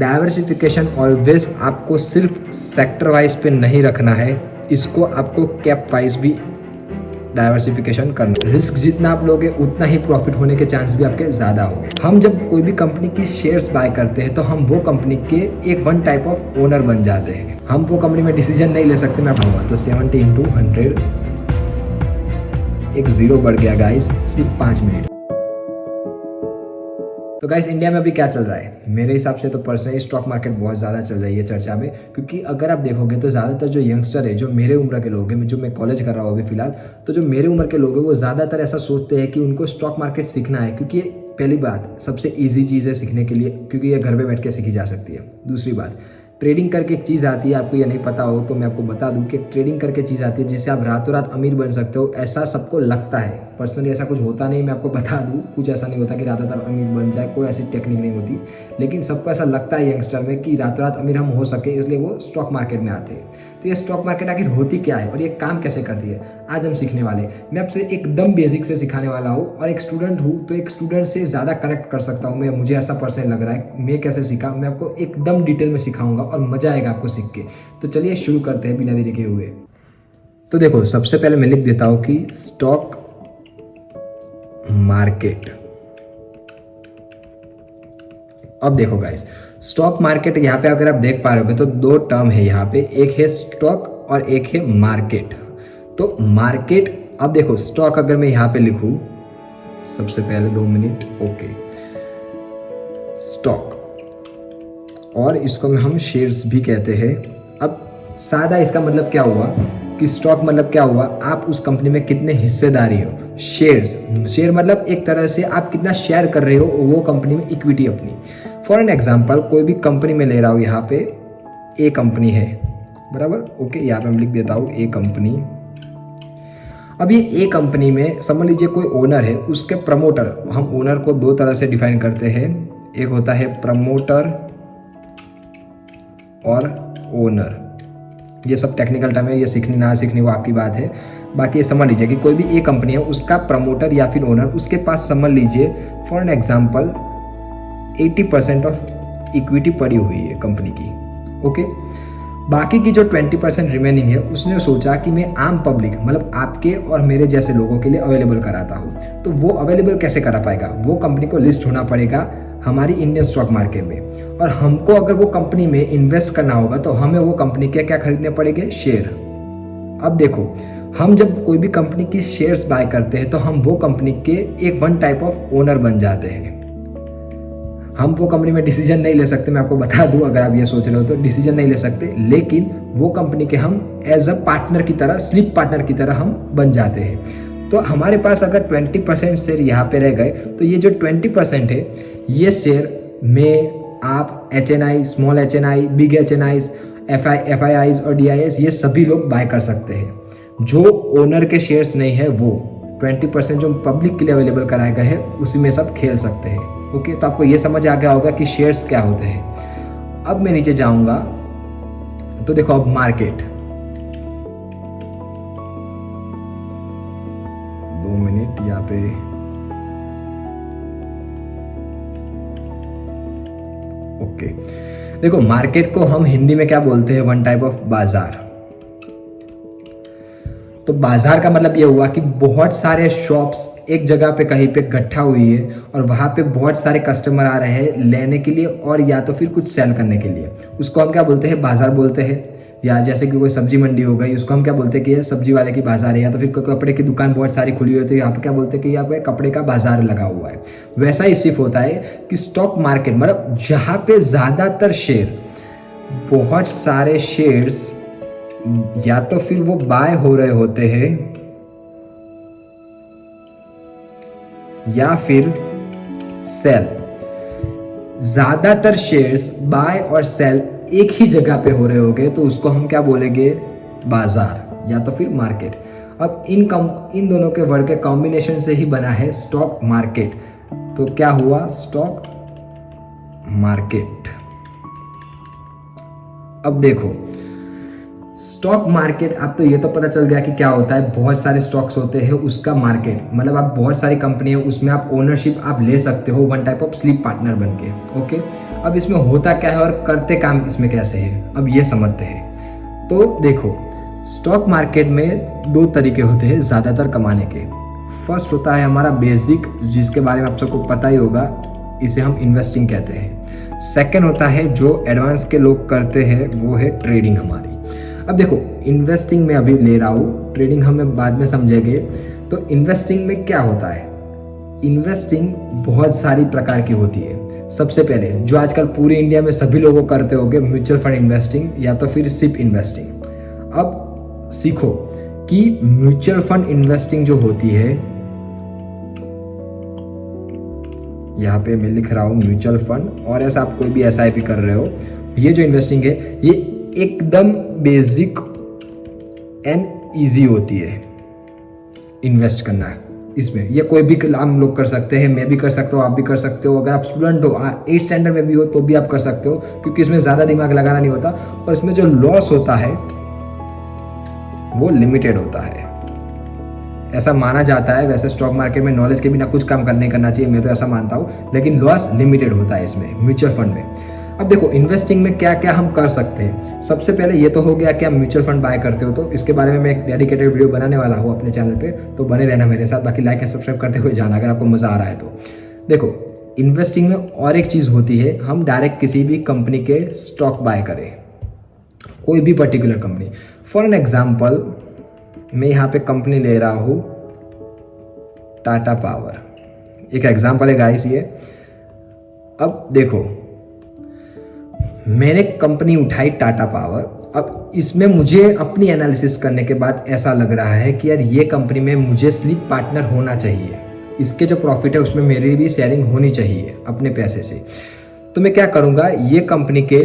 Diversification always आपको सिर्फ sector wise पे नहीं रखना है, इसको आपको कैप वाइज भी डाइवर्सिफिकेशन करना है। रिस्क जितना आप लोगे उतना ही प्रॉफिट होने के चांस भी आपके ज़्यादा होंगे। हम जब कोई भी कंपनी की शेयर्स बाय करते हैं तो हम वो कंपनी के एक वन टाइप ऑफ ओनर बन जाते हैं। हम वो कंपनी में डिसीजन नहीं ले सकते। मैं कहूँगा तो 70 × 100 एक जीरो बढ़ गया गाइस सिर्फ 5 मिनट। तो गाइस इंडिया में अभी क्या चल रहा है? मेरे हिसाब से तो पर्सनली स्टॉक मार्केट बहुत ज़्यादा चल रही है चर्चा में, क्योंकि अगर आप देखोगे तो ज़्यादातर जो यंगस्टर है, जो मेरे उम्र के लोग हैं, जो मैं कॉलेज कर रहा हूँ अभी फिलहाल, तो जो मेरे उम्र के लोग हैं वो ज़्यादातर ऐसा सोचते हैं कि उनको स्टॉक मार्केट सीखना है, क्योंकि ये पहली बात सबसे ईजी चीज़ है सीखने के लिए, क्योंकि ये घर पर बैठ के सीखी जा सकती है। दूसरी बात, ट्रेडिंग करके एक चीज़ आती है, आपको ये नहीं पता हो तो मैं आपको बता दूं कि ट्रेडिंग करके चीज़ आती है जिससे आप रातों रात अमीर बन सकते हो। ऐसा सबको लगता है, पर्सनली ऐसा कुछ होता नहीं। मैं आपको बता दूं, कुछ ऐसा नहीं होता कि रातों रात अमीर बन जाए, कोई ऐसी टेक्निक नहीं होती। लेकिन सबको ऐसा लगता है यंगस्टर में कि रातों रात अमीर हम हो सके, इसलिए वो स्टॉक मार्केट में आते हैं। तो ये स्टॉक मार्केट आखिर होती क्या है और ये काम कैसे करती है, आज हम सीखने वाले। मैं आपसे एकदम बेसिक से सिखाने वाला हूँ, और एक स्टूडेंट हूँ तो एक स्टूडेंट से ज़्यादा कनेक्ट कर सकता हूँ मैं, मुझे ऐसा पर्सन लग रहा है। मैं कैसे सीखा मैं आपको एकदम डिटेल में सिखाऊंगा और मज़ा आएगा आपको सीख के। तो चलिए शुरू करते हैं बिना देरी के हुए। तो देखो, सबसे पहले मैं लिख देता हूँ कि स्टॉक मार्केट। अब देखो गाइस, स्टॉक मार्केट यहाँ पे अगर आप देख पा रहे हो तो दो टर्म है यहाँ पे, एक है स्टॉक और एक है मार्केट। तो मार्केट, अब देखो स्टॉक अगर मैं यहाँ पे लिखूं, सबसे पहले 2 मिनट, ओके, स्टॉक, और इसको में हम शेयर्स भी कहते हैं। अब सादा इसका मतलब क्या हुआ कि स्टॉक मतलब क्या हुआ, आप उस कंपनी में कितने हिस्सेदारी हो। शेयर मतलब एक तरह से आप कितना शेयर कर रहे हो वो कंपनी में, इक्विटी अपनी। फॉर एन एग्जाम्पल, कोई भी कंपनी में ले रहा हूँ, यहाँ पे ए कंपनी है, बराबर, ओके, यहाँ पे मैं लिख देता हूँ ए कंपनी। अब ये ए कंपनी में समझ लीजिए कोई ओनर है, उसके प्रमोटर, हम ओनर को दो तरह से डिफाइन करते हैं, एक होता है प्रमोटर और ओनर। ये सब टेक्निकल टर्म है, ये सीखनी ना सीखनी वो आपकी बात है। बाकी ये समझ लीजिए कि कोई भी ए कंपनी है, उसका प्रमोटर या फिर ओनर, उसके पास समझ लीजिए for an example 80% of equity पड़ी हुई है कंपनी की, ओके। बाकी की जो 20% रिमेनिंग है, उसने सोचा कि मैं आम पब्लिक मतलब आपके और मेरे जैसे लोगों के लिए अवेलेबल कराता हूँ। तो वो अवेलेबल कैसे करा पाएगा? वो कंपनी को लिस्ट होना पड़ेगा हमारी इंडियन स्टॉक मार्केट में, और हमको अगर वो कंपनी में इन्वेस्ट करना होगा तो हमें वो कंपनी के क्या खरीदने पड़ेंगे? शेयर। अब देखो, हम जब कोई भी कंपनी की शेयर्स बाय करते हैं तो हम वो कंपनी के एक वन टाइप ऑफ ओनर बन जाते हैं। हम वो कंपनी में डिसीजन नहीं ले सकते, मैं आपको बता दूं, अगर आप ये सोच रहे हो तो डिसीजन नहीं ले सकते, लेकिन वो कंपनी के हम एज अ पार्टनर की तरह, स्लिप पार्टनर की तरह हम बन जाते हैं। तो हमारे पास अगर 20% शेयर यहाँ पे रह गए तो ये जो 20% है, ये शेयर में आप HNI, small HNI, big HNI, FIIs और DIS, ये सभी लोग बाय कर सकते हैं। जो ओनर के शेयर्स नहीं है वो 20% जो पब्लिक के लिए अवेलेबल कराए गए हैं उसी में सब खेल सकते हैं, ओके। तो आपको ये समझ आ गया होगा कि शेयर्स क्या होते हैं। अब मैं नीचे जाऊंगा तो देखो, अब मार्केट, 2 मिनट यहाँ पे, ओके। देखो, मार्केट को हम हिंदी में क्या बोलते हैं? वन टाइप ऑफ बाजार। तो बाजार का मतलब ये हुआ कि बहुत सारे शॉप्स एक जगह पे कहीं पे इकट्ठा हुई है और वहाँ पे बहुत सारे कस्टमर आ रहे हैं लेने के लिए और या तो फिर कुछ सेल करने के लिए। उसको हम क्या बोलते हैं? बाजार बोलते हैं। या जैसे कि कोई सब्जी मंडी हो गई, उसको हम क्या बोलते हैं कि ये सब्जी वाले की बाजार है। या तो फिर कोई कपड़े की दुकान बहुत सारी खुली हुई है तो यहाँ पे क्या बोलते हैं कि यहाँ पे कपड़े का बाजार लगा हुआ है। वैसा ही सिर्फ होता है कि स्टॉक मार्केट मतलब जहाँ पे ज़्यादातर शेयर, बहुत सारे शेयर्स या तो फिर वो बाय हो रहे होते हैं या फिर सेल। ज्यादातर शेयर्स बाय और सेल एक ही जगह पे हो रहे होंगे तो उसको हम क्या बोलेंगे? बाजार या तो फिर मार्केट। अब इन दोनों के वर्ड के कॉम्बिनेशन से ही बना है स्टॉक मार्केट। तो क्या हुआ? Stock market. अब देखो, स्टॉक मार्केट, आप तो ये तो पता चल गया कि क्या होता है, बहुत सारे स्टॉक्स होते हैं, उसका मार्केट मतलब आप बहुत सारी कंपनी है उसमें आप ओनरशिप आप ले सकते हो, one type of sleep partner बन के। ओके, अब इसमें होता क्या है और करते काम इसमें कैसे है, अब ये समझते हैं। तो देखो, स्टॉक मार्केट में दो तरीके होते हैं ज़्यादातर कमाने के। फर्स्ट होता है हमारा बेसिक, जिसके बारे में आप सबको पता ही होगा, इसे हम इन्वेस्टिंग कहते हैं। सेकंड होता है जो एडवांस के लोग करते हैं, वो है ट्रेडिंग हमारी। अब देखो, इन्वेस्टिंग में अभी ले रहा हूँ, ट्रेडिंग हमें बाद में समझेंगे। तो इन्वेस्टिंग में क्या होता है, इन्वेस्टिंग बहुत सारी प्रकार की होती है। सबसे पहले जो आजकल पूरे इंडिया में सभी लोगों करते होंगे, म्यूचुअल फंड इन्वेस्टिंग या तो फिर सिप इन्वेस्टिंग। अब सीखो कि म्यूचुअल फंड इन्वेस्टिंग जो होती है, यहाँ पे मैं लिख रहा हूँ म्यूचुअल फंड, और ऐसा आप कोई भी SIP कर रहे हो, ये जो इन्वेस्टिंग है ये एकदम बेसिक एंड इजी होती है इन्वेस्ट करना है इसमें। ये कोई भी हम लोग कर सकते हैं, मैं भी कर सकता हूँ, आप भी कर सकते हो। अगर आप स्टूडेंट हो, 8th स्टैंडर्ड में भी हो तो भी आप कर सकते हो, क्योंकि इसमें ज़्यादा दिमाग लगाना नहीं होता और इसमें जो लॉस होता है वो लिमिटेड होता है, ऐसा माना जाता है। वैसे स्टॉक मार्केट में नॉलेज के बिना कुछ काम नहीं करना चाहिए, मैं तो ऐसा मानता हूँ, लेकिन लॉस लिमिटेड होता है इसमें म्यूचुअल फंड में। अब देखो, इन्वेस्टिंग में क्या क्या हम कर सकते हैं। सबसे पहले ये तो हो गया कि आप म्यूचुअल फंड बाय करते हो, तो इसके बारे में मैं एक डेडिकेटेड वीडियो बनाने वाला हूँ अपने चैनल पे, तो बने रहना मेरे साथ। बाकी लाइक एंड सब्सक्राइब करते हुए जाना अगर आपको मज़ा आ रहा है तो। देखो, इन्वेस्टिंग में और एक चीज़ होती है, हम डायरेक्ट किसी भी कंपनी के स्टॉक बाय करें, कोई भी particular company. For an example, मैं यहाँ पे कंपनी ले रहा हूँ टाटा पावर, एक एग्जाम्पल है गाइस ये। अब देखो, मैंने कंपनी उठाई टाटा पावर। अब इसमें मुझे अपनी एनालिसिस करने के बाद ऐसा लग रहा है कि यार ये कंपनी में मुझे स्लीप पार्टनर होना चाहिए, इसके जो प्रॉफिट है उसमें मेरी भी शेयरिंग होनी चाहिए अपने पैसे से। तो मैं क्या करूँगा, ये कंपनी के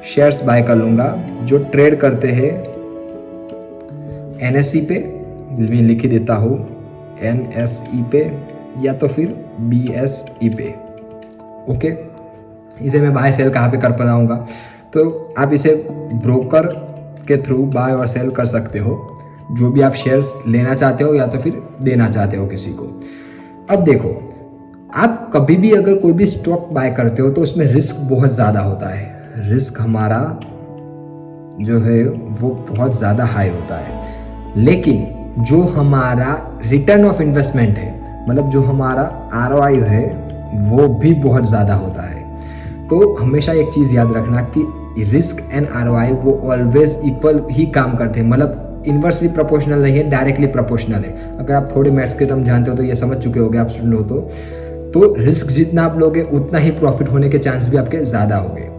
शेयर्स बाय कर लूँगा जो ट्रेड करते हैं NSE पे, मैं लिख ही देता हूँ NSE पे या तो फिर BSE पे। ओके, इसे मैं बाय सेल कहाँ पे कर पाऊँगा, तो आप इसे ब्रोकर के थ्रू बाय और सेल कर सकते हो, जो भी आप शेयर्स लेना चाहते हो या तो फिर देना चाहते हो किसी को। अब देखो, आप कभी भी अगर कोई भी स्टॉक बाय करते हो तो उसमें रिस्क बहुत ज़्यादा होता है। रिस्क हमारा जो है वो बहुत ज़्यादा हाई होता है, लेकिन जो हमारा रिटर्न ऑफ इन्वेस्टमेंट है, मतलब जो हमारा ROI है, वो भी बहुत ज़्यादा होता है। तो हमेशा एक चीज़ याद रखना कि रिस्क एंड ROI वो ऑलवेज इक्वल ही काम करते हैं, मतलब इन्वर्सली प्रोपोर्शनल नहीं है, डायरेक्टली प्रोपोर्शनल है। अगर आप थोड़े मैथ्स के टर्म जानते हो तो ये समझ चुके होगे आप स्टूडेंट हो तो रिस्क जितना आप लोगे उतना ही प्रॉफिट होने के चांस भी आपके ज़्यादा होंगे।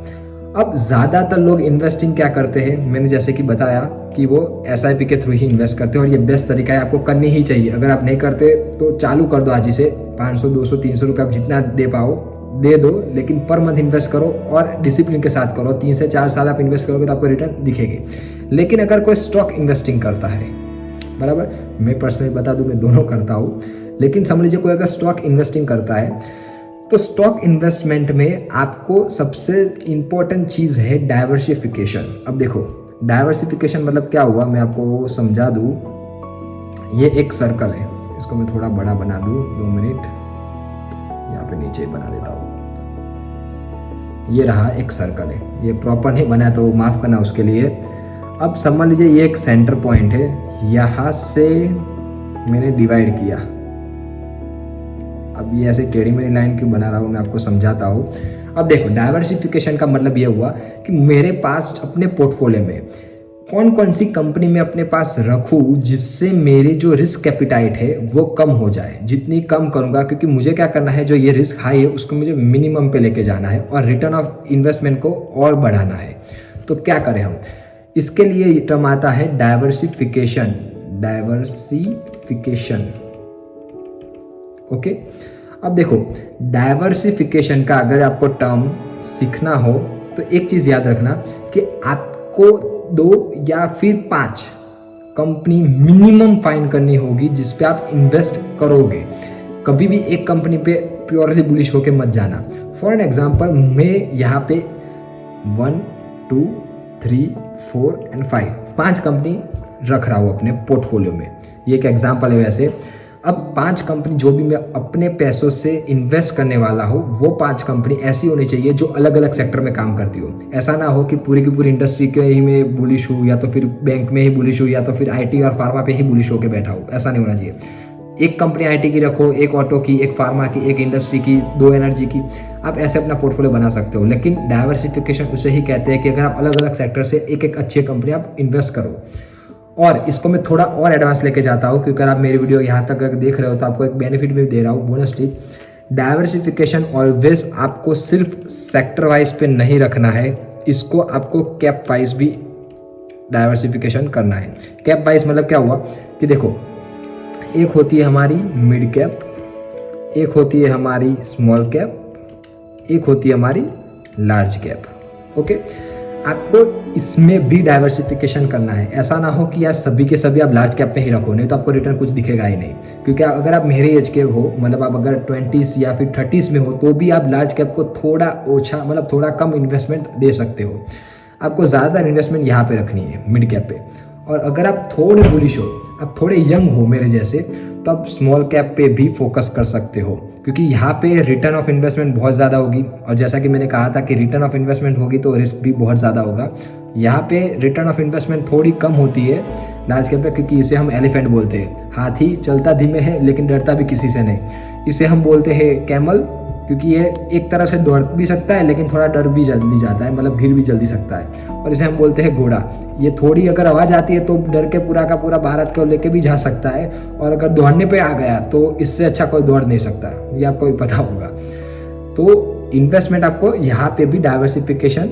अब ज़्यादातर लोग इन्वेस्टिंग क्या करते हैं, मैंने जैसे कि बताया कि वो SIP के थ्रू ही इन्वेस्ट करते हैं, और ये बेस्ट तरीका है, आपको करनी ही चाहिए। अगर आप नहीं करते तो चालू कर दो आज ही से, 500 200 300 रुपये आप जितना दे पाओ दे दो, लेकिन पर मंथ इन्वेस्ट करो और डिसिप्लिन के साथ करो। 3 से 4 साल आप इन्वेस्ट करोगे तो आपको रिटर्न दिखेगी। लेकिन अगर कोई स्टॉक इन्वेस्टिंग करता है, बराबर, मैं पर्सनली बता दूं मैं दोनों करता हूँ, लेकिन समझ लीजिए कोई अगर स्टॉक इन्वेस्टिंग करता है तो स्टॉक इन्वेस्टमेंट में आपको सबसे इम्पोर्टेंट चीज़ है डाइवर्सिफिकेशन। अब देखो, डाइवर्सिफिकेशन मतलब क्या हुआ, मैं आपको समझा दूँ। ये एक सर्कल है, इसको मैं थोड़ा बड़ा बना दूँ, 2 मिनट, यहाँ पे नीचे बना देता हूँ। ये रहा एक सर्कल है, ये प्रॉपर नहीं बना तो माफ़ करना उसके लिए। अब समझ लीजिए ये एक सेंटर पॉइंट है, यहाँ से मैंने डिवाइड किया। अब ये ऐसे टेढ़ी मेढ़ी लाइन क्यों बना रहा हूँ मैं आपको समझाता हूँ। अब देखो, डाइवर्सिफिकेशन का मतलब ये हुआ कि मेरे पास अपने पोर्टफोलियो में कौन कौन सी कंपनी में अपने पास रखूँ जिससे मेरी जो रिस्क कैपिटाइट है वो कम हो जाए। जितनी कम करूँगा, क्योंकि मुझे क्या करना है, जो ये रिस्क हाई है उसको मुझे मिनिमम पे लेके जाना है और रिटर्न ऑफ इन्वेस्टमेंट को और बढ़ाना है। तो क्या करें हम, इसके लिए टर्म आता है डाइवर्सिफिकेशन। Diversification, okay. अब देखो, डाइवर्सिफिकेशन का अगर आपको टर्म सीखना हो तो एक चीज़ याद रखना कि आपको 2 या फिर 5 कंपनी मिनिमम फाइंड करनी होगी जिस पे आप इन्वेस्ट करोगे। कभी भी एक कंपनी पे प्योरली बुलिश होके मत जाना। फॉर एन एग्जांपल, मैं यहाँ पे 1 2 3 4 एंड 5, 5 कंपनी रख रहा हूँ अपने पोर्टफोलियो में। ये एक एग्जांपल है वैसे। अब 5 कंपनी जो भी मैं अपने पैसों से इन्वेस्ट करने वाला हूँ, वो 5 कंपनी ऐसी होनी चाहिए जो अलग अलग सेक्टर में काम करती हो। ऐसा ना हो कि पूरी की पूरी इंडस्ट्री के ही में बुलिश हूँ, या तो फिर बैंक में ही बुलिश हूँ, या तो फिर IT और फार्मा पे ही बुलिश होकर बैठा हूँ। ऐसा नहीं होना चाहिए। एक कंपनी IT की रखो, एक ऑटो की, एक फार्मा की, एक इंडस्ट्री की, 2 एनर्जी की। आप ऐसे अपना पोर्टफोलियो बना सकते हो। लेकिन डाइवर्सिफिकेशन उसे ही कहते हैं कि अगर आप अलग अलग सेक्टर से एक एक अच्छी कंपनी आप इन्वेस्ट करो। और इसको मैं थोड़ा और एडवांस लेके जाता हूँ, क्योंकि अगर आप मेरी वीडियो यहाँ तक अगर देख रहे हो तो आपको एक बेनिफिट भी दे रहा हूँ, बोनस टिप। डाइवर्सिफिकेशन ऑलवेज आपको सिर्फ सेक्टर वाइज पे नहीं रखना है, इसको आपको कैप वाइज भी डाइवर्सिफिकेशन करना है। कैप वाइज मतलब क्या हुआ कि देखो, एक होती है हमारी मिड कैप, एक होती है हमारी स्मॉल कैप, एक होती है हमारी लार्ज कैप। ओके, आपको इसमें भी डाइवर्सिफिकेशन करना है। ऐसा ना हो कि यार सभी के सभी आप लार्ज कैप पे ही रखो, नहीं तो आपको रिटर्न कुछ दिखेगा ही नहीं। क्योंकि अगर आप मेरे एज के हो, मतलब आप अगर 20s या फिर 30s में हो, तो भी आप लार्ज कैप को थोड़ा ओछा, मतलब थोड़ा कम इन्वेस्टमेंट दे सकते हो। आपको ज़्यादातर इन्वेस्टमेंट यहाँ पे रखनी है, मिड कैप पे। और अगर आप थोड़े बुलिश हो, आप थोड़े यंग हो मेरे जैसे, तो आप स्मॉल कैप पे भी फोकस कर सकते हो, क्योंकि यहाँ पे रिटर्न ऑफ इन्वेस्टमेंट बहुत ज़्यादा होगी। और जैसा कि मैंने कहा था कि रिटर्न ऑफ इन्वेस्टमेंट होगी तो रिस्क भी बहुत ज़्यादा होगा। यहाँ पे रिटर्न ऑफ इन्वेस्टमेंट थोड़ी कम होती है लार्ज कैप पे, क्योंकि इसे हम एलिफेंट बोलते हैं। हाथी चलता धीमे है लेकिन डरता भी किसी से नहीं। इसे हम बोलते हैं कैमल, क्योंकि ये एक तरह से दौड़ भी सकता है लेकिन थोड़ा डर भी जल्दी जाता है, मतलब गिर भी जल्दी सकता है। और इसे हम बोलते हैं घोड़ा। ये थोड़ी अगर आवाज़ आती है तो डर के पूरा का पूरा भारत को लेके भी जा सकता है, और अगर दौड़ने पे आ गया तो इससे अच्छा कोई दौड़ नहीं सकता, ये आपको भी पता होगा। तो इन्वेस्टमेंट आपको यहाँ पे भी डाइवर्सिफिकेशन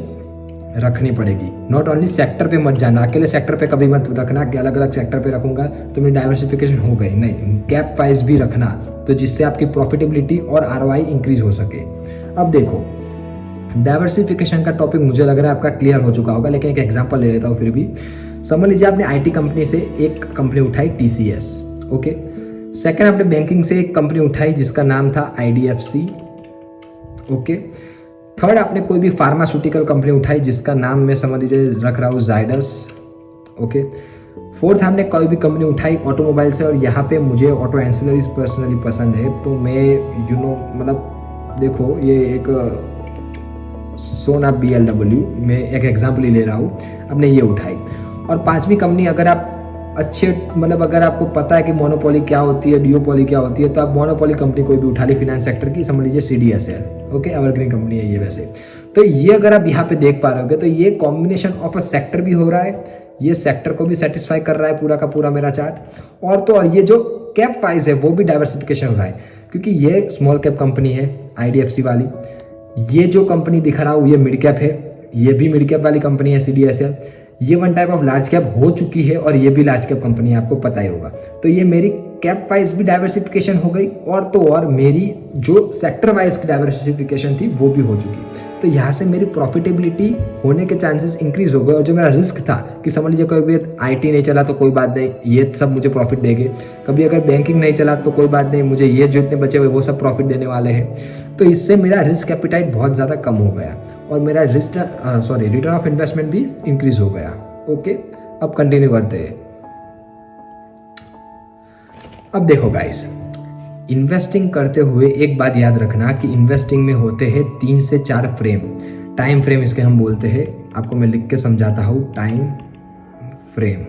रखनी पड़ेगी। नॉट ओनली सेक्टर पे मत जाना, अकेले सेक्टर पे कभी मत रखना कि अलग अलग सेक्टर पे रखूंगा तो मेरी डाइवर्सिफिकेशन हो गई, नहीं। कैप वाइज भी रखना, तो जिससे आपकी प्रॉफिटेबिलिटी और ROI इंक्रीज हो सके। अब देखो, डाइवर्सिफिकेशन का टॉपिक मुझे लग रहा है आपका क्लियर हो चुका होगा, लेकिन एक एग्जांपल ले लेता हूँ फिर भी। समझ लीजिए आपने IT कंपनी से एक कंपनी उठाई TCS, ओके। सेकंड आपने बैंकिंग से एक कंपनी उठाई जिसका नाम था IDFC, ओके। थर्ड आपने कोई भी फार्मास्यूटिकल कंपनी उठाई जिसका नाम मैं समझ लीजिए रख रहा हूँ जायडस, ओके। फोर्थ हमने कोई भी कंपनी उठाई ऑटोमोबाइल से, और यहाँ पे मुझे ऑटो एंसिलरीज पर्सनली पसंद है, तो मैं मतलब देखो ये एक सोना BLW में एक एग्जाम्पल ही ले रहा हूँ, आपने ये उठाई। और पांचवी कंपनी, अगर आप अच्छे मतलब अगर आपको पता है कि मोनोपोली क्या होती है, डिओपोली क्या होती है, तो आप मोनोपोली कंपनी कोई भी उठा ली फिनेंस सेक्टर की, समझ लीजिए CDSL, ओके। एवरग्रीन कंपनी है ये वैसे। तो ये अगर आप यहाँ पे देख पा रहे होगे तो ये कॉम्बिनेशन ऑफ अ सेक्टर भी हो रहा है, ये सेक्टर को भी सेटिस्फाई कर रहा है पूरा का पूरा मेरा चार्ट। और तो और ये जो कैप वाइज है वो भी डाइवर्सिफिकेशन हो रहा है, क्योंकि ये स्मॉल कैप कंपनी है IDFC वाली, ये जो कंपनी दिखा रहा हूँ ये मिड कैप है, ये भी मिड कैप वाली कंपनी है CDSL, ये one type of large cap हो चुकी है, और ये भी लार्ज कैप कंपनी है, आपको पता ही होगा। तो ये मेरी कैप वाइज भी डाइवर्सिफिकेशन हो गई, और तो और मेरी जो सेक्टर वाइज की डाइवर्सिफिकेशन थी वो भी हो चुकी। तो यहाँ से मेरी प्रॉफिटेबिलिटी होने के चांसेस इंक्रीज हो गए। और जो मेरा रिस्क था कि समझ लीजिए कोई भी IT नहीं चला तो कोई बात नहीं, ये सब मुझे प्रॉफिट देंगे, कभी अगर बैंकिंग नहीं चला तो कोई बात नहीं, मुझे ये जो इतने बचे हुए वो सब प्रॉफिट देने वाले हैं। तो इससे मेरा रिस्क एपिटाइट बहुत ज़्यादा कम हो गया, और मेरा रिटर्न ऑफ इन्वेस्टमेंट भी इंक्रीज हो गया, ओके। अब कंटिन्यू करते हैं। अब देखो गाइस, इन्वेस्टिंग करते हुए एक बात याद रखना कि इन्वेस्टिंग में होते हैं 3 से 4 फ्रेम, टाइम फ्रेम इसके हम बोलते हैं। आपको मैं लिख के समझाता हूँ, टाइम फ्रेम,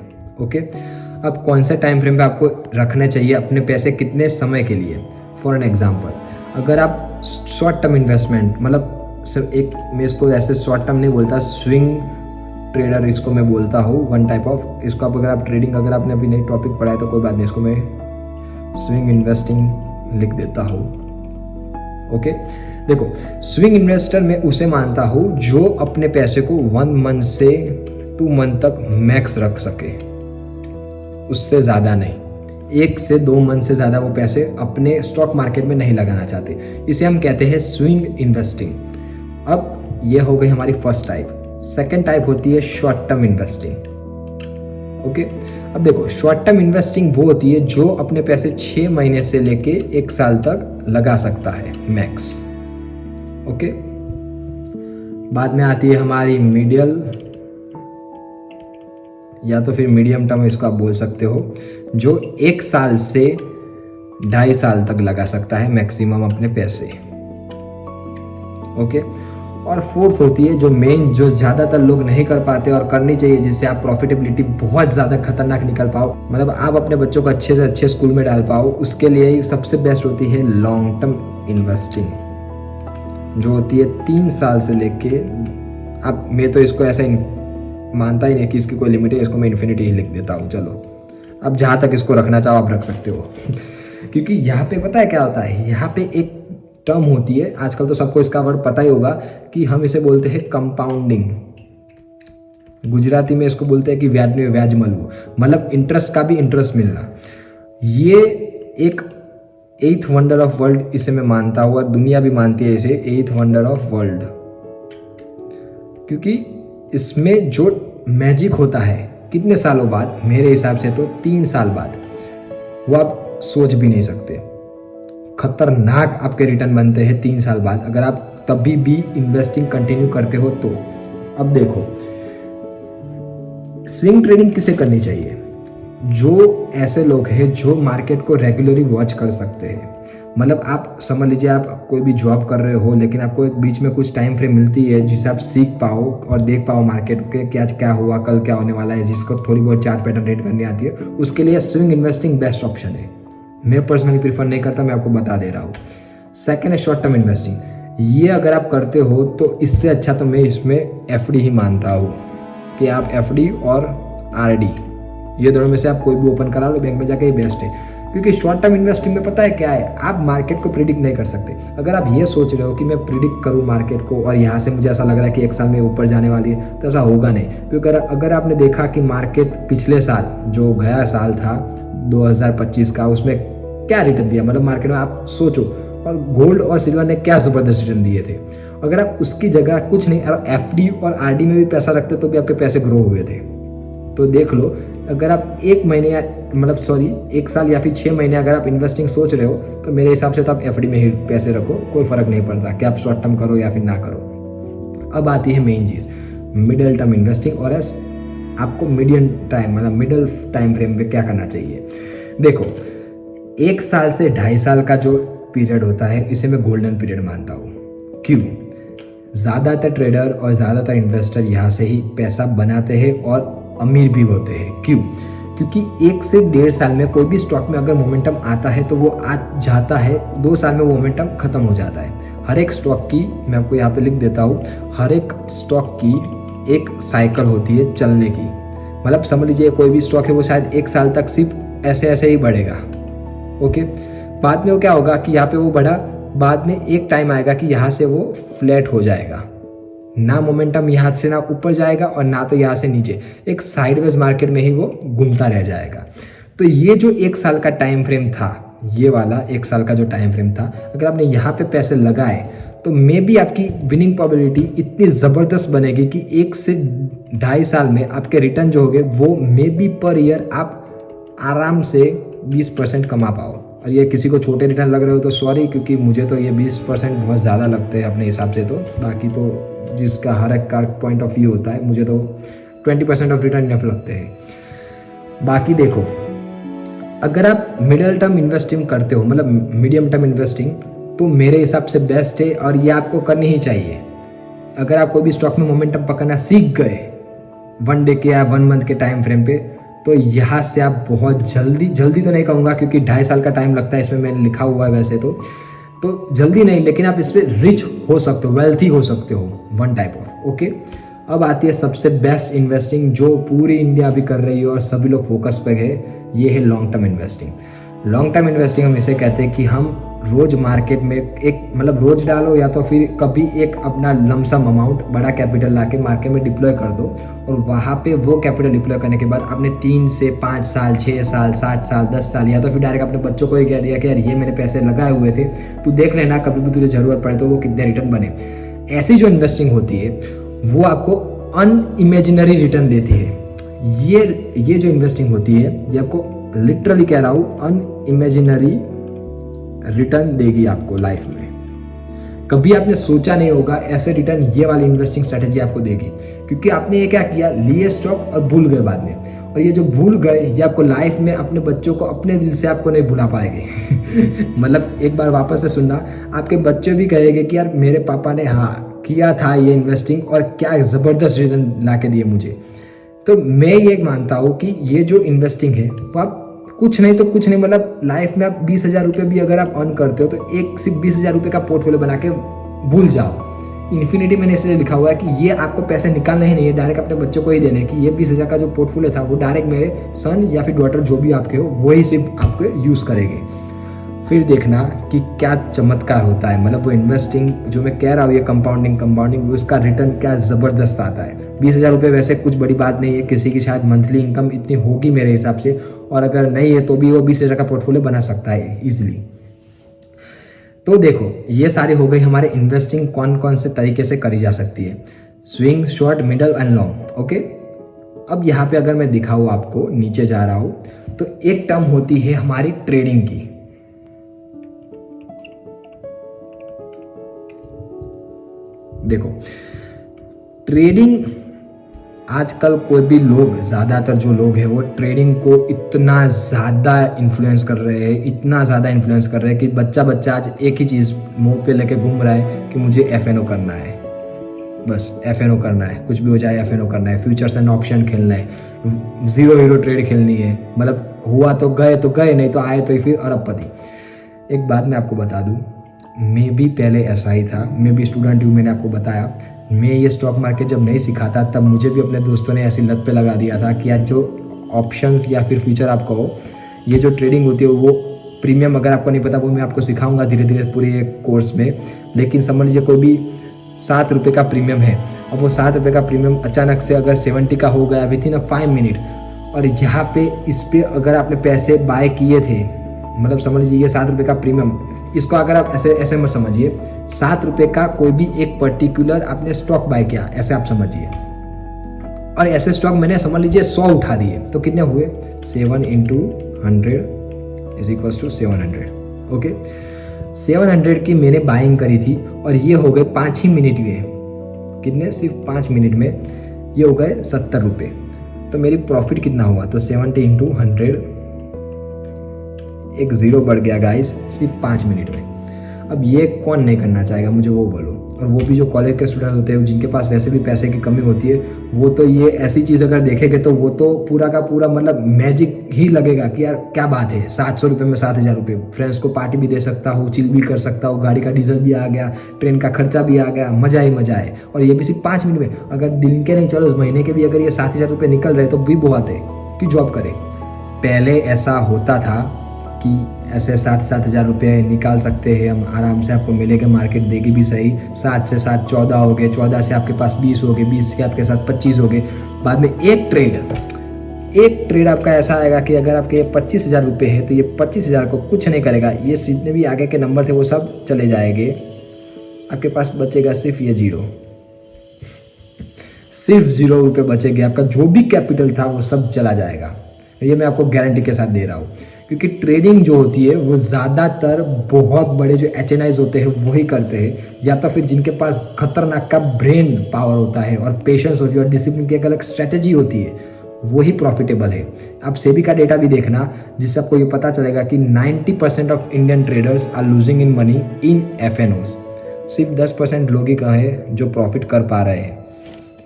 ओके। अब कौन से टाइम फ्रेम पे आपको रखने चाहिए अपने पैसे, कितने समय के लिए। फॉर एन एग्जांपल, अगर आप शॉर्ट टर्म इन्वेस्टमेंट, मतलब सिर्फ एक, मैं इसको ऐसे शॉर्ट टर्म नहीं बोलता, स्विंग ट्रेडर इसको मैं बोलता हूँ, वन टाइप ऑफ। इसको आप अगर आप ट्रेडिंग, अगर आपने अभी नई टॉपिक पढ़ा है तो कोई बात नहीं, इसको मैं स्विंग इन्वेस्टिंग लिख देता हूँ, ओके। देखो, स्विंग इन्वेस्टर मैं उसे मानता हूँ जो अपने पैसे को 1 मंथ से 2 मंथ तक मैक्स रख सके, उससे ज़्यादा नहीं। 1 से 2 मंथ से ज़्यादा वो पैसे अपने स्टॉक मार्केट में नहीं लगाना चाहते, इसे हम कहते हैं स्विंग इन्वेस्टिंग। अब ये हो गई हमारी फर्स्ट टाइप। सेकेंड टाइप होती है शॉर्ट टर्म इन्वेस्टिंग, ओके। अब देखो, शॉर्ट टर्म इन्वेस्टिंग वो होती है जो अपने पैसे 6 महीने से लेके 1 साल तक लगा सकता है मैक्स, ओके। बाद में आती है हमारी मिडिल या तो फिर मीडियम टर्म इसको आप बोल सकते हो, जो 1 साल से 2.5 साल तक लगा सकता है मैक्सिमम अपने पैसे। ओके। और फोर्थ होती है जो मेन, जो ज़्यादातर लोग नहीं कर पाते और करनी चाहिए, जिससे आप प्रॉफिटेबिलिटी बहुत ज़्यादा खतरनाक निकल पाओ, मतलब आप अपने बच्चों को अच्छे से अच्छे स्कूल में डाल पाओ, उसके लिए सबसे बेस्ट होती है लॉन्ग टर्म इन्वेस्टिंग, जो होती है 3 साल से लेके, अब मैं तो इसको ऐसा मानता ही नहीं कि इसकी कोई लिमिट है, इसको मैं इन्फिनिटी ही लिख देता हूँ। चलो, अब जहाँ तक इसको रखना चाहो आप रख सकते हो क्योंकि यहाँ पे पता है क्या होता है, यहाँ पे एक टर्म होती है, आजकल तो सबको इसका वर्ड पता ही होगा, कि हम इसे बोलते हैं कंपाउंडिंग। गुजराती में इसको बोलते हैं कि व्याजने व्याज मलવું, मतलब इंटरेस्ट का भी इंटरेस्ट मिलना। ये एक 8th वंडर ऑफ वर्ल्ड इसे मैं मानता हूँ, और दुनिया भी मानती है इसे 8th वंडर ऑफ वर्ल्ड, क्योंकि इसमें जो मैजिक होता है कितने सालों बाद, मेरे हिसाब से तो 3 साल बाद, वो आप सोच भी नहीं सकते। खतरनाक आपके रिटर्न बनते हैं 3 साल बाद, अगर आप तभी भी इन्वेस्टिंग कंटिन्यू करते हो तो। अब देखो, स्विंग ट्रेडिंग किसे करनी चाहिए? जो ऐसे लोग हैं जो मार्केट को रेगुलरली वॉच कर सकते हैं। मतलब आप समझ लीजिए, आप कोई भी जॉब कर रहे हो, लेकिन आपको एक बीच में कुछ टाइम फ्रेम मिलती है जिससे आप सीख पाओ और देख पाओ मार्केट के क्या क्या हुआ, कल क्या होने वाला है, जिसको थोड़ी बहुत चार्ट पैटर्न रीड करनी आती है, उसके लिए स्विंग इन्वेस्टिंग बेस्ट ऑप्शन है। मैं पर्सनली प्रीफर नहीं करता, मैं आपको बता दे रहा हूँ। सेकेंड है शॉर्ट टर्म इन्वेस्टिंग। ये अगर आप करते हो तो इससे अच्छा तो मैं इसमें एफडी ही मानता हूँ, कि आप एफडी और आरडी, ये दोनों में से आप कोई भी ओपन करा लो बैंक में जाके, ये बेस्ट है। क्योंकि शॉर्ट टर्म इन्वेस्टिंग में पता है क्या है, आप मार्केट को प्रिडिक्ट नहीं कर सकते। अगर आप ये सोच रहे हो कि मैं प्रिडिक्ट करूँ मार्केट को और यहाँ से मुझे ऐसा लग रहा है कि 1 साल में ऊपर जाने वाली है, तो ऐसा होगा नहीं। क्योंकि अगर आपने देखा कि मार्केट पिछले साल, जो गया साल था 2025 का, उसमें क्या रिटर्न दिया, मतलब मार्केट में आप सोचो, और गोल्ड और सिल्वर ने क्या ज़बरदस्त रिटर्न दिए थे। अगर आप उसकी जगह कुछ नहीं, और एफडी और आरडी में भी पैसा रखते तो भी आपके पैसे ग्रो हुए थे। तो देख लो, अगर आप 1 महीने या 1 साल या फिर 6 महीने अगर आप इन्वेस्टिंग सोच रहे हो, तो मेरे हिसाब से तो आप एफडी में ही पैसे रखो, कोई फ़र्क नहीं पड़ता कि आप शॉर्ट टर्म करो या फिर ना करो। अब आती है मेन चीज़, मिडिल टर्म इन्वेस्टिंग, और आपको मीडियम टाइम, मतलब मिडिल टाइम फ्रेम में क्या करना चाहिए। देखो, 1 साल से 2.5 साल का जो पीरियड होता है, इसे मैं गोल्डन पीरियड मानता हूँ। क्यों? ज़्यादातर ट्रेडर और ज़्यादातर इन्वेस्टर यहाँ से ही पैसा बनाते हैं और अमीर भी होते हैं। क्यों? क्योंकि 1 से 1.5 साल में कोई भी स्टॉक में अगर मोमेंटम आता है तो वो आ जाता है, 2 साल में वो मोमेंटम खत्म हो जाता है। हर एक स्टॉक की, मैं आपको यहाँ पे लिख देता हूँ, हर एक स्टॉक की एक साइकिल होती है चलने की। मतलब समझ लीजिए कोई भी स्टॉक है वो शायद 1 साल तक सिर्फ ऐसे ऐसे ही बढ़ेगा। ओके, बाद में वो क्या होगा कि यहाँ पे वो बढ़ा, बाद में एक टाइम आएगा कि यहाँ से वो फ्लैट हो जाएगा, ना मोमेंटम यहाँ से ना ऊपर जाएगा और ना तो यहाँ से नीचे, एक साइडवेज मार्केट में ही वो घूमता रह जाएगा। तो ये जो 1 साल का टाइम फ्रेम था, ये वाला 1 साल का जो टाइम फ्रेम था, अगर आपने यहाँ पे पैसे लगाए तो मे बी आपकी विनिंग प्रोबेबिलिटी इतनी ज़बरदस्त बनेगी कि 1 से 2.5 साल में आपके रिटर्न जो होंगे वो मे बी पर ईयर आप आराम से 20% कमा पाओ। और ये किसी को छोटे रिटर्न लग रहे हो तो सॉरी, क्योंकि मुझे तो ये 20% बहुत ज़्यादा लगते हैं अपने हिसाब से। तो बाकी तो जिसका हर एक का पॉइंट ऑफ व्यू होता है, मुझे तो 20% ऑफ रिटर्न इनफ लगते हैं। बाकी देखो, अगर आप मिडिल टर्म इन्वेस्टिंग करते हो, मतलब मीडियम टर्म इन्वेस्टिंग, तो मेरे हिसाब से बेस्ट है और ये आपको करनी ही चाहिए। अगर आप कोई भी स्टॉक में मोमेंटम पकड़ना सीख गए 1 डे के या 1 मंथ के टाइम फ्रेम पे, तो यहाँ से आप बहुत जल्दी तो नहीं कहूँगा क्योंकि 2.5 साल का टाइम लगता है, इसमें मैंने लिखा हुआ है वैसे तो जल्दी नहीं, लेकिन आप इस पर रिच हो सकते हो, वेल्थी हो सकते हो, 1 टाइप ऑफ। ओके, अब आती है सबसे बेस्ट इन्वेस्टिंग जो पूरी इंडिया भी कर रही है और सभी लोग फोकस पे है, ये है long term investing. Long term investing हम इसे कहते हैं कि हम रोज मार्केट में एक, मतलब रोज डालो या तो फिर कभी एक अपना लमसम अमाउंट, बड़ा कैपिटल लाके मार्केट में डिप्लॉय कर दो, और वहाँ पे वो कैपिटल डिप्लॉय करने के बाद आपने 3 से 5 साल, 6 साल, 7 साल, 10 साल, या तो फिर डायरेक्ट अपने बच्चों को ही कह दिया कि यार ये मैंने पैसे लगाए हुए थे, तू देख लेना कभी भी तुझे ज़रूरत पड़े तो वो कितने रिटर्न बने। ऐसी जो इन्वेस्टिंग होती है वो आपको अनइमेजिनरी रिटर्न देती है। ये जो इन्वेस्टिंग होती है ये आपको लिटरली कह रहा हूँ अनइमेजिनरी रिटर्न देगी आपको लाइफ में। कभी आपने सोचा नहीं होगा ऐसे रिटर्न ये वाली इन्वेस्टिंग स्ट्रेटेजी आपको देगी, क्योंकि आपने ये क्या किया, लिए स्टॉक और भूल गए बाद में। और ये जो भूल गए ये आपको लाइफ में अपने बच्चों को अपने दिल से आपको नहीं भुला पाएंगे। मतलब एक बार वापस से सुनना, आपके बच्चे भी कहेंगे कि यार मेरे पापा ने हाँ किया था ये इन्वेस्टिंग और क्या ज़बरदस्त रिटर्न ला के दिए मुझे। तो मैं ये मानता हूँ कि ये जो इन्वेस्टिंग है वो आप कुछ नहीं तो कुछ नहीं, मतलब लाइफ में आप 20,000 रुपये भी अगर आप अर्न करते हो तो एक सिर्फ 20,000 रुपये का पोर्टफोलियो बना के भूल जाओ। इन्फिनिटी मैंने इसलिए लिखा हुआ है कि ये आपको पैसे निकालने ही नहीं है, डायरेक्ट अपने बच्चों को ही देने कि ये 20,000 का जो पोर्टफोलियो था वो डायरेक्ट मेरे सन या फिर डॉटर जो भी आपके हो वही सिर्फ आपको यूज़ करेंगे। फिर देखना कि क्या चमत्कार होता है, मतलब वो इन्वेस्टिंग जो मैं कह रहा हूँ ये कंपाउंडिंग उसका रिटर्न क्या ज़बरदस्त आता है। 20,000 रुपये वैसे कुछ बड़ी बात नहीं है, किसी की शायद मंथली इनकम इतनी होगी मेरे हिसाब से, और अगर नहीं है तो भी वो 20,000 का पोर्टफोलियो बना सकता है ईजिली। तो देखो ये सारी हो गई हमारे इन्वेस्टिंग कौन कौन से तरीके से करी जा सकती है, swing, short, middle and long. Okay, अब यहाँ पे अगर मैं दिखाऊँ आपको, नीचे जा रहा हूँ तो एक टर्म होती है हमारी ट्रेडिंग की। देखो ट्रेडिंग आजकल कोई भी लोग, ज़्यादातर जो लोग हैं वो ट्रेडिंग को इतना ज़्यादा इन्फ्लुएंस कर रहे हैं, इतना ज़्यादा इन्फ्लुएंस कर रहे हैं कि बच्चा आज एक ही चीज़ मुंह पे लेके घूम रहा है कि मुझे FNO करना है, बस FNO करना है, कुछ भी हो जाए FNO करना है, फ्यूचर्स एंड ऑप्शन खेलना है, 0 हीरो ट्रेड खेलनी है, मतलब हुआ तो गए नहीं तो आए तो फिर अरबपति। एक बात मैं आपको बता दूँ, मैं भी पहले ऐसा ही था, मैं भी स्टूडेंट हूँ, मैंने आपको बताया। मैं ये स्टॉक मार्केट जब नहीं सीखा था तब मुझे भी अपने दोस्तों ने ऐसी लत पे लगा दिया था कि यार जो ऑप्शंस या फिर फ्यूचर आप कहो, ये जो ट्रेडिंग होती है वो प्रीमियम, अगर आपको नहीं पता वो मैं आपको सिखाऊंगा धीरे धीरे पूरे कोर्स में। लेकिन समझ लीजिए कोई भी 7 रुपये का प्रीमियम है, अब वो 7 रुपये का प्रीमियम अचानक से अगर 70 का हो गया विथिन 5 मिनट, और यहाँ पे इस पर अगर आपने पैसे बाय किए थे, मतलब समझ लीजिए ये 7 रुपये का प्रीमियम, इसको अगर आप ऐसे मत समझिए, 7 रुपये का कोई भी एक पर्टिकुलर आपने स्टॉक बाय किया, ऐसे आप समझिए, और ऐसे स्टॉक मैंने समझ लीजिए 100 उठा दिए, तो कितने हुए, 7 × 100 = 700। ओके, 700 की मैंने बाइंग करी थी और ये हो गए 5 ही मिनट में, कितने, सिर्फ 5 मिनट में ये हो गए 70 रुपये। तो मेरी प्रॉफिट कितना हुआ, तो 70 × 100, एक 0 बढ़ गया गाइस सिर्फ 5 मिनट में। अब ये कौन नहीं करना चाहेगा, मुझे वो बोलो। और वो भी जो कॉलेज के स्टूडेंट होते हैं जिनके पास वैसे भी पैसे की कमी होती है, वो तो ये ऐसी चीज़ अगर देखेंगे तो वो तो पूरा का पूरा मतलब मैजिक ही लगेगा कि यार क्या बात है, 700 रुपये में 7,000 रुपये, फ्रेंड्स को पार्टी भी दे सकता हूँ, चिल भी कर सकता हूँ, गाड़ी का डीजल भी आ गया, ट्रेन का खर्चा भी आ गया, मज़ा ही मज़ा है। और ये भी सिर्फ 5 मिनट में, अगर दिन के नहीं चलो उस महीने के भी अगर ये 7,000 रुपये निकल रहे तो भी बहुत है कि जॉब करें। पहले ऐसा होता था कि ऐसे 7,000 रुपये निकाल सकते हैं हम आराम से, आपको मिलेगा, मार्केट देगी भी सही, 7 से 7 14 हो गए, 14 से आपके पास 20 हो गए, 20 से आपके साथ 25 हो गए। बाद में एक ट्रेड आपका ऐसा आएगा कि अगर आपके 25,000 रुपये है तो ये 25,000 को कुछ नहीं करेगा, ये जितने भी आगे के नंबर थे वो सब चले जाएंगे, आपके पास बचेगा सिर्फ ये 0, सिर्फ 0 रुपये बचेंगे, आपका जो भी कैपिटल था वो सब चला जाएगा। ये मैं आपको गारंटी के साथ दे रहा हूँ, क्योंकि ट्रेडिंग जो होती है वो ज़्यादातर बहुत बड़े जो HNIs होते हैं वही करते हैं, या तो फिर जिनके पास खतरनाक का ब्रेन पावर होता है और पेशेंस होती है और डिसिप्लिन की एक अलग स्ट्रेटेजी होती है, वही प्रॉफिटेबल है। आप सेबी का डेटा भी देखना, जिससे आपको ये पता चलेगा कि 90% of Indian traders are losing in money in FNOs। सिर्फ 10% लोग ही हैं जो प्रॉफिट कर पा रहे हैं,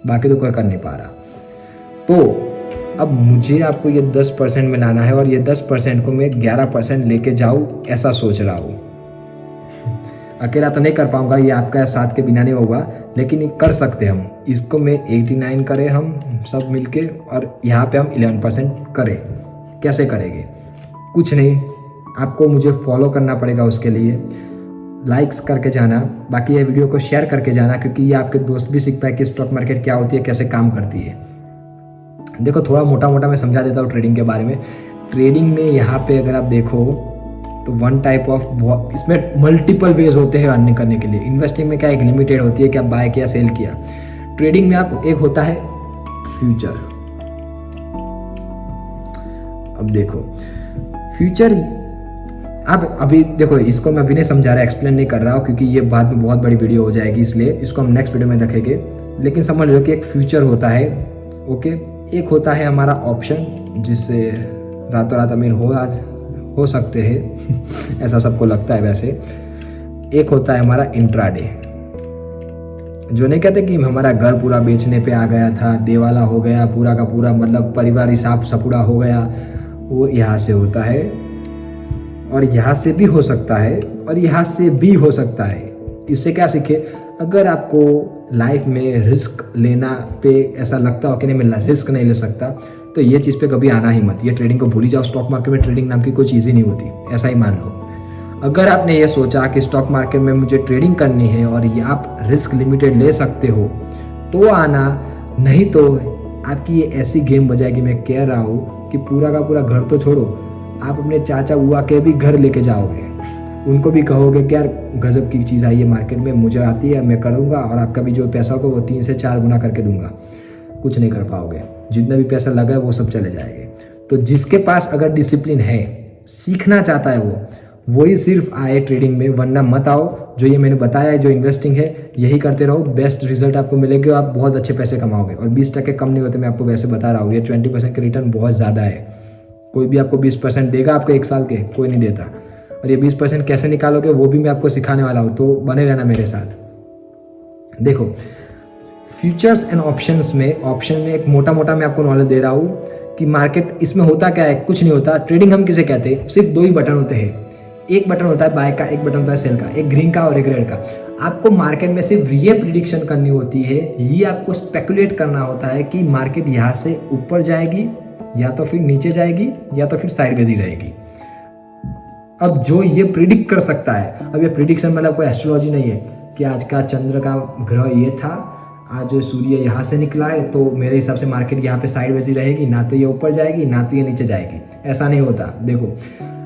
बाकी तो कोई कर नहीं पा रहा। तो अब मुझे आपको ये 10% में लाना है और ये 10% को मैं 11% लेके जाऊँ, ऐसा सोच रहा हूँ। अकेला तो नहीं कर पाऊँगा, ये आपका साथ के बिना नहीं होगा, लेकिन ये कर सकते हम। इसको मैं 89 करें हम सब मिलके, और यहाँ पे हम 11% करें। कैसे करेंगे, कुछ नहीं, आपको मुझे फॉलो करना पड़ेगा, उसके लिए लाइक्स करके जाना, बाकी ये वीडियो को शेयर करके जाना, क्योंकि ये आपके दोस्त भी सीख पाए कि स्टॉक मार्केट क्या होती है, कैसे काम करती है। देखो थोड़ा मोटा मैं समझा देता हूँ ट्रेडिंग के बारे में। ट्रेडिंग में यहाँ पे अगर आप देखो तो वन टाइप ऑफ, इसमें मल्टीपल वेज होते हैं अर्निंग करने के लिए। इन्वेस्टिंग में क्या एक लिमिटेड होती है कि आप बाय किया सेल किया। ट्रेडिंग में आप एक होता है फ्यूचर। अब देखो आप अभी देखो, इसको मैं अभी नहीं समझा रहा, एक्सप्लेन नहीं कर रहा हूँ, क्योंकि ये बाद में बहुत बड़ी वीडियो हो जाएगी, इसलिए इसको हम नेक्स्ट वीडियो में रखेंगे। लेकिन समझ लो कि एक फ्यूचर होता है, ओके। एक होता है हमारा ऑप्शन, जिससे रातों रात अमीर हो सकते हैं ऐसा सबको लगता है वैसे। एक होता है हमारा इंट्राडे, जो नहीं कहते कि हमारा घर पूरा बेचने पे आ गया था, देवाला हो गया पूरा का पूरा, मतलब परिवार हिसाब सपूड़ा हो गया, वो यहाँ से होता है, और यहाँ से भी हो सकता है, और यहाँ से भी हो सकता है। इससे क्या सीखे, अगर आपको लाइफ में रिस्क लेना पे ऐसा लगता हो कि नहीं मैं रिस्क नहीं ले सकता, तो ये चीज़ पे कभी आना ही मत, ये ट्रेडिंग को भूल ही जाओ। स्टॉक मार्केट में ट्रेडिंग नाम की कोई चीज़ ही नहीं होती, ऐसा ही मान लो। अगर आपने ये सोचा कि स्टॉक मार्केट में मुझे ट्रेडिंग करनी है और ये आप रिस्क लिमिटेड ले सकते हो, तो आना, नहीं तो आपकी ये ऐसी गेम बजाएगी। मैं कह रहा हूँ कि पूरा का पूरा घर तो छोड़ो, आप अपने चाचा बुआ के भी घर लेके जाओगे, उनको भी कहोगे कि यार गजब की चीज़ आई है मार्केट में, मुझे आती है, मैं करूँगा, और आपका भी जो पैसा होगा वो 3 से 4 गुना करके दूंगा। कुछ नहीं कर पाओगे, जितना भी पैसा लगा है वो सब चले जाएंगे। तो जिसके पास अगर डिसिप्लिन है, सीखना चाहता है वो ही सिर्फ आए ट्रेडिंग में, वरना मत आओ। जो ये मैंने बताया है, जो इन्वेस्टिंग है, यही करते रहो, बेस्ट रिजल्ट आपको मिलेंगे, आप बहुत अच्छे पैसे कमाओगे। और 20% कम नहीं होते, मैं आपको वैसे बता रहा हूँ। ये 20% के रिटर्न बहुत ज़्यादा है। कोई भी आपको 20% देगा आपको 1 साल के, कोई नहीं देता। और ये 20% कैसे निकालोगे वो भी मैं आपको सिखाने वाला हूँ, तो बने रहना मेरे साथ। देखो, फ्यूचर्स एंड ऑप्शंस में, ऑप्शन में एक मोटा मोटा मैं आपको नॉलेज दे रहा हूँ कि मार्केट इसमें होता क्या है। कुछ नहीं होता। ट्रेडिंग हम किसे कहते हैं, सिर्फ 2 ही बटन होते हैं। एक बटन होता है बाय का, एक बटन होता है सेल का, एक ग्रीन का और एक रेड का। आपको मार्केट में सिर्फ ये प्रिडिक्शन करनी होती है, ये आपको स्पेकुलेट करना होता है कि मार्केट यहाँ से ऊपर जाएगी या तो फिर नीचे जाएगी या तो फिर साइडवेज ही रहेगी। अब जो ये प्रिडिक्ट कर सकता है, अब ये प्रिडिक्शन मतलब कोई एस्ट्रोलॉजी नहीं है कि आज का चंद्र का ग्रह ये था, आज सूर्य यहाँ से निकला है तो मेरे हिसाब से मार्केट यहाँ पे साइडवेज ही रहेगी, ना तो ये ऊपर जाएगी ना तो ये नीचे जाएगी। ऐसा नहीं होता। देखो,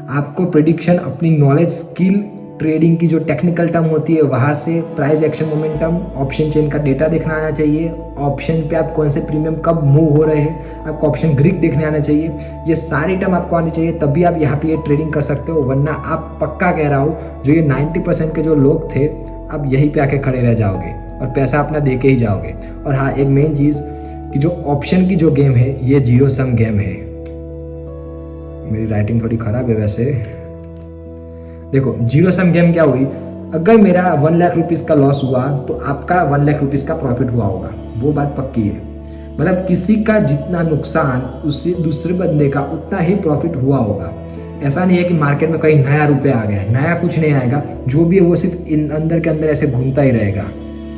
आपको प्रिडिक्शन अपनी नॉलेज, स्किल, ट्रेडिंग की जो टेक्निकल टर्म होती है वहाँ से, price action momentum, option chain का डेटा देखना आना चाहिए, ऑप्शन पे आप कौन से प्रीमियम कब मूव हो रहे हैं, आपको ऑप्शन ग्रीक देखने आना चाहिए। ये सारी टर्म आपको आनी चाहिए, तभी आप यहाँ पे ये ट्रेडिंग कर सकते हो। वरना आप, पक्का कह रहा हूँ, जो ये 90% के जो लोग थे, अब यहीं पे आके खड़े रह जाओगे और पैसा अपना दे के ही जाओगे। और हाँ, एक मेन चीज़ कि जो ऑप्शन की जो गेम है, ये जीरो सम गेम है। मेरी राइटिंग थोड़ी ख़राब है वैसे। देखो, जीरो सम गेम क्या हुई, अगर मेरा 1 लाख रुपीज़ का लॉस हुआ तो आपका 1 लाख रुपीज़ का प्रॉफिट हुआ होगा, वो बात पक्की है। मतलब किसी का जितना नुकसान, उससे दूसरे बंदे का उतना ही प्रॉफिट हुआ होगा। ऐसा नहीं है कि मार्केट में कहीं नया रुपये आ गया, नया कुछ नहीं आएगा। जो भी है वो सिर्फ अंदर के अंदर ऐसे घूमता ही रहेगा।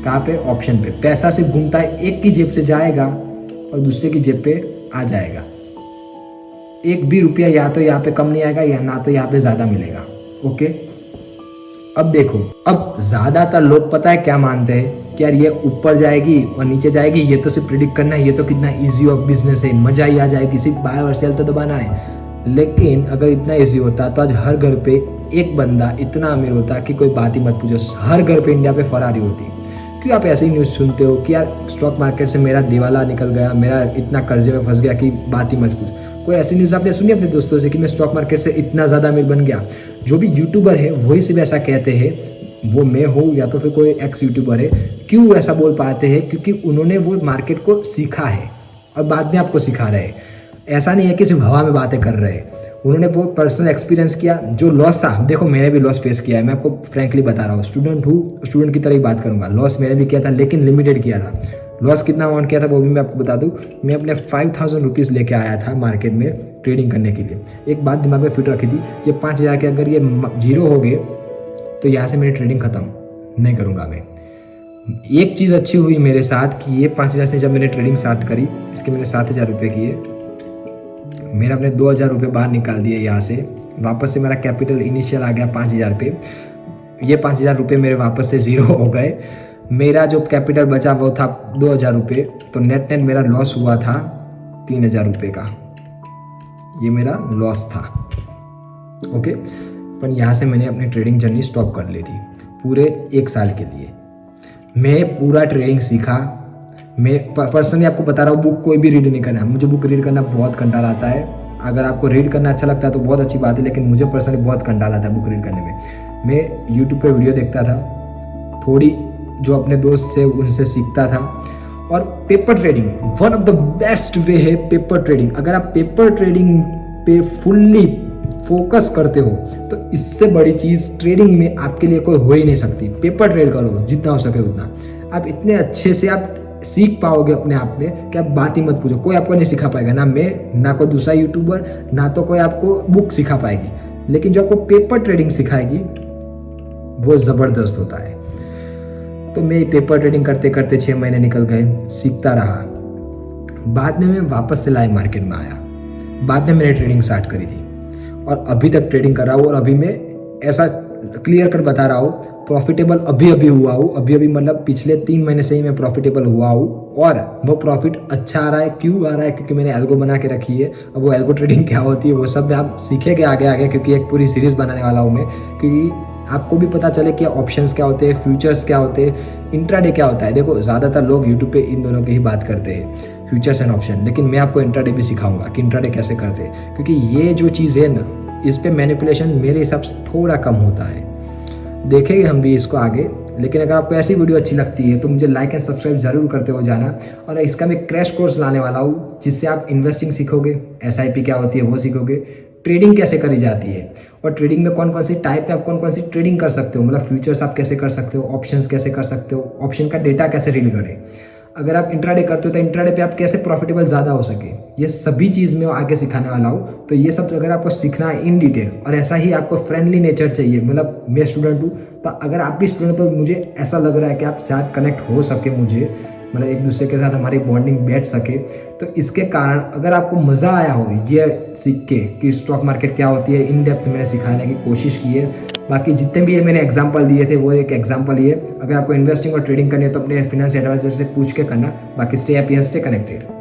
कहाँ पे, ऑप्शन पे। पैसा सिर्फ घूमता है, एक की जेब से जाएगा और दूसरे की जेब पे आ जाएगा। एक भी रुपया या तो यहाँ पे कम नहीं आएगा या ना तो यहाँ पे ज़्यादा मिलेगा। ओके, अब देखो, अब ज़्यादातर लोग पता है क्या मानते हैं कि यार ये ऊपर जाएगी और नीचे जाएगी, ये तो सिर्फ प्रिडिक्ट करना है, ये तो कितना ईजी ऑफ बिजनेस है, मज़ा ही आ जाएगी, सिर्फ बाय और सेल तो दबाना है। लेकिन अगर इतना ईजी होता तो आज हर घर पे एक बंदा इतना अमीर होता कि कोई बात ही मत पूछो। हर घर पे इंडिया पे फरारी होती। क्यों आप ऐसी न्यूज़ सुनते हो कि यार स्टॉक मार्केट से मेरा दिवाला निकल गया, मेरा इतना कर्जे में फंस गया कि बात ही मत पूछो। कोई ऐसी न्यूज़ आपने सुनी अपने दोस्तों से कि मैं स्टॉक मार्केट से इतना ज़्यादा अमीर बन गया? जो भी यूट्यूबर है वही सिर्फ ऐसा कहते हैं, वो मैं हूँ या तो फिर कोई एक्स यूट्यूबर है। क्यों ऐसा बोल पाते हैं? क्योंकि उन्होंने वो मार्केट को सीखा है और बाद में आपको सिखा रहे हैं। ऐसा नहीं है कि सिर्फ हवा में बातें कर रहे हैं, उन्होंने वो पर्सनल एक्सपीरियंस किया। जो लॉस था, देखो मैंने भी लॉस फेस किया है, मैं आपको फ्रैंकली बता रहा हूँ। स्टूडेंट हूँ, स्टूडेंट की तरह ही बात करूँगा। लॉस मैंने भी किया था, लेकिन लिमिटेड किया था। लॉस कितना अमाउंट किया था वो भी मैं आपको बता दूं। मैं अपने 5000 रुपीज़ लेके आया था मार्केट में ट्रेडिंग करने के लिए। एक बात दिमाग में फिट रखी थी, ये 5000 के अगर ये जीरो हो गए तो यहाँ से मेरी ट्रेडिंग ख़त्म, नहीं करूँगा मैं। एक चीज़ अच्छी हुई मेरे साथ कि ये 5000 से जब मैंने ट्रेडिंग स्टार्ट करी, इसके मैंने 7000 रुपये किए। मैंने अपने 2000 रुपये बाहर निकाल दिए यहाँ से। वापस से मेरा कैपिटल इनिशियल आ गया 5000 पे। ये 5000 रुपये मेरे वापस से ज़ीरो हो गए। मेरा जो कैपिटल बचा वो था 2000 रुपये, तो नेट मेरा लॉस हुआ था 3000 रुपये का। ये मेरा लॉस था। ओके, पर यहाँ से मैंने अपनी ट्रेडिंग जर्नी स्टॉप कर ली थी पूरे 1 साल के लिए। मैं पूरा ट्रेडिंग सीखा। मैं पर्सनली आपको बता रहा हूँ, बुक कोई भी रीड नहीं करना। मुझे बुक रीड करना बहुत कंटाल आता है। अगर आपको रीड करना अच्छा लगता है तो बहुत अच्छी बात है, लेकिन मुझे पर्सनली बहुत कंटाल आता है बुक रीड करने में। मैं यूट्यूब पे वीडियो देखता था, थोड़ी जो अपने दोस्त से उनसे सीखता था। और paper trading one of the best way है पेपर ट्रेडिंग। अगर आप पेपर ट्रेडिंग पे फुल्ली फोकस करते हो तो इससे बड़ी चीज़ ट्रेडिंग में आपके लिए कोई हो ही नहीं सकती। पेपर ट्रेड करो जितना हो सके उतना, आप इतने अच्छे से आप सीख पाओगे अपने आप में कि आप बात ही मत पूछो, कोई आपको नहीं सिखा पाएगा, ना मैं, ना कोई दूसरा यूट्यूबर, ना तो कोई आपको बुक सिखा पाएगी। लेकिन जो आपको पेपर ट्रेडिंग सिखाएगी वो ज़बरदस्त होता है। तो मैं पेपर ट्रेडिंग करते करते 6 महीने निकल गए, सीखता रहा। बाद में मैं वापस से लाइव मार्केट में आया, बाद में मैंने ट्रेडिंग स्टार्ट करी थी और अभी तक ट्रेडिंग कर रहा हूँ। और अभी मैं ऐसा क्लियर कट बता रहा हूँ, प्रॉफिटेबल अभी हुआ हूँ, अभी मतलब पिछले 3 महीने से ही मैं प्रॉफिटेबल हुआ हूँ। और वो प्रॉफिट अच्छा आ रहा है। क्यों आ रहा है? क्योंकि मैंने एल्गो बना के रखी है। अब वो एल्गो ट्रेडिंग क्या होती है वो सब आप सीखेंगे आगे, क्योंकि एक पूरी सीरीज़ बनाने वाला हूँ मैं, क्योंकि आपको भी पता चले कि ऑप्शंस क्या होते हैं, फ्यूचर्स क्या होते हैं, इंट्राडे क्या होता है। देखो ज़्यादातर लोग यूट्यूब पे इन दोनों की ही बात करते हैं, फ्यूचर्स एंड ऑप्शन, लेकिन मैं आपको इंट्राडे भी सिखाऊंगा कि इंट्राडे कैसे करते हैं, क्योंकि ये जो चीज़ है ना, इस पे मैनिपुलेशन मेरे हिसाब से थोड़ा कम होता है। देखेंगे हम भी इसको आगे। लेकिन अगर आपको ऐसी वीडियो अच्छी लगती है तो मुझे लाइक एंड सब्सक्राइब जरूर करते हो जाना। और इसका मैं क्रैश कोर्स लाने वाला हूँ, जिससे आप इन्वेस्टिंग सीखोगे, SIP क्या होती है वो सीखोगे, ट्रेडिंग कैसे करी जाती है, और ट्रेडिंग में कौन कौन सी टाइप है, आप कौन कौन सी ट्रेडिंग कर सकते हो, मतलब फ्यूचर्स आप कैसे कर सकते हो, ऑप्शंस कैसे कर सकते हो, ऑप्शन का डेटा कैसे रीड करें, अगर आप इंट्राडे करते हो तो इंट्राडे पे आप कैसे प्रॉफिटेबल ज़्यादा हो सके, ये सभी चीज़ मैं आगे सिखाने वाला हूँ। तो ये सब अगर आपको सीखना है इन डिटेल, और ऐसा ही आपको फ्रेंडली नेचर चाहिए, मतलब मैं स्टूडेंट हूँ तो अगर आप भी स्टूडेंट हो तो मुझे ऐसा लग रहा है कि आप शायद कनेक्ट हो सके मुझे, मतलब एक दूसरे के साथ हमारी बॉन्डिंग बैठ सके। तो इसके कारण अगर आपको मज़ा आया हो ये सीख के कि स्टॉक मार्केट क्या होती है, इन डेप्थ मैंने सिखाने की कोशिश की है। बाकी जितने भी ये मैंने एग्जांपल दिए थे वो एक एग्जांपल ही है। अगर आपको इन्वेस्टिंग और ट्रेडिंग करनी है तो अपने फाइनेंस एडवाइजर से पूछ के करना। बाकी stay happy and stay connected.